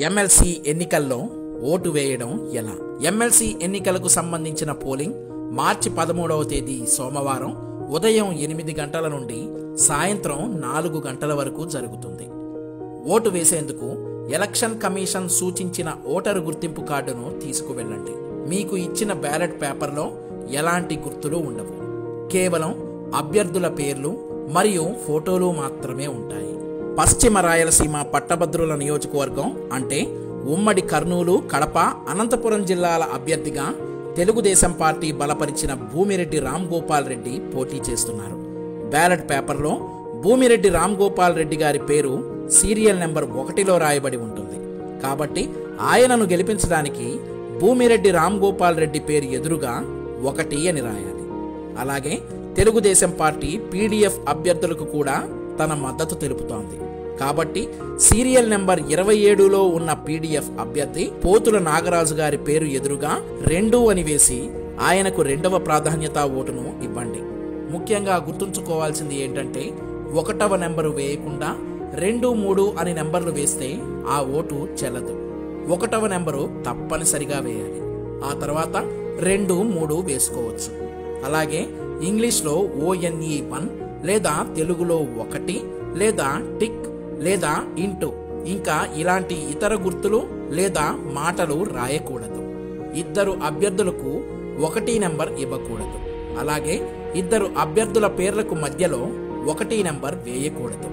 MLC ఎన్నికల్లో vote వేయడం ఎలా? ఎమ్మెల్సీ ఎన్నికలకు సంబంధించిన పోలింగ్ మార్చి 13వ తేదీ సోమవారం ఉదయం 8 గంటల నుండి సాయంత్రం 4 గంటల వరకు జరుగుతుంది. ఓటు వేసేందుకు ఎలక్షన్ కమిషన్ సూచించిన ఓటరు గుర్తింపు కార్డును తీసుకువెళ్ళండి. మీకు ఇచ్చిన బ్యాలెట్ పేపర్లో ఎలాంటి గుర్తులు ఉండవు. కేవలం అభ్యర్థుల పేర్లు మరియు ఫోటోలు మాత్రమే ఉంటాయి. పశ్చిమ రాయలసీమ పట్టభద్రుల నియోజకవర్గం అంటే ఉమ్మడి కర్నూలు, కడప, అనంతపురం జిల్లాల అభ్యర్థిగా తెలుగుదేశం పార్టీ బలపరిచిన భూమిరెడ్డి రామ్ గోపాల్ రెడ్డి పోటీ చేస్తున్నారు. బ్యాలెట్ పేపర్లో భూమిరెడ్డి రామ్ గోపాల్ రెడ్డి గారి పేరు సీరియల్ నెంబర్ 1లో రాయబడి ఉంటుంది. కాబట్టి ఆయనను గెలిపించడానికి భూమిరెడ్డి రామ్ గోపాల్ రెడ్డి పేరు ఎదురుగా 1 అని రాయాలి. అలాగే తెలుగుదేశం పార్టీ పీడీఎఫ్ అభ్యర్థులకు కూడా తన మద్దతు తెలుపుతోంది. కాబట్టి సీరియల్ నెంబర్ 27లో ఉన్న పీడీఎఫ్ అభ్యర్థి పోతుల నాగరాజు గారి పేరు ఎదురుగా 2 అని వేసి ఆయనకు 2వ ప్రాధాన్యత ఓటును ఇవ్వండి. ముఖ్యంగా గుర్తుంచుకోవాల్సింది ఏంటంటే 1వ నెంబరు వేయకుండా 2, 3 అని నెంబర్లు వేస్తే ఆ ఓటు చెల్లదు. 1వ నెంబరు తప్పనిసరిగా వేయాలి. ఆ తర్వాత 2, 3 వేసుకోవచ్చు. అలాగే ఇంగ్లీష్లో ONE1 లేదా తెలుగులో 1 లేదా టిక్ లేదా ఇంటూ ఇంకా ఇలాంటి ఇతర గుర్తులు లేదా మాటలు రాయకూడదు. 2 అభ్యర్థులకు 1 నెంబర్ ఇవ్వకూడదు. అలాగే 2 అభ్యర్థుల పేర్లకు మధ్యలో 1 నెంబర్ వేయకూడదు.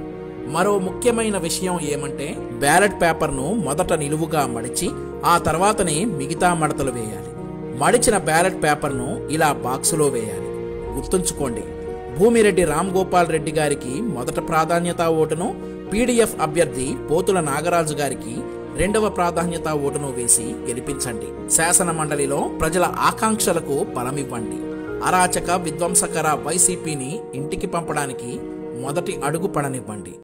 మరో ముఖ్యమైన విషయం ఏమంటే బ్యాలెట్ పేపర్ను మొదట నిలువుగా మడిచి ఆ తర్వాతనే మిగతా మడతలు వేయాలి. మడిచిన బ్యాలెట్ పేపర్ను ఇలా బాక్సులో వేయాలి. గుర్తుంచుకోండి, భూమిరెడ్డి రామ్ గోపాల్ రెడ్డి గారికి మొదట ప్రాధాన్యత ఓటును, పీడీఎఫ్ అభ్యర్థి పోతుల నాగరాజు గారికి 2వ ప్రాధాన్యత ఓటును వేసి గెలిపించండి. శాసన మండలిలో ప్రజల ఆకాంక్షలకు బలమివ్వండి. అరాచక విధ్వంసకర వైసీపీని ఇంటికి పంపడానికి మొదటి అడుగు పడనివ్వండి.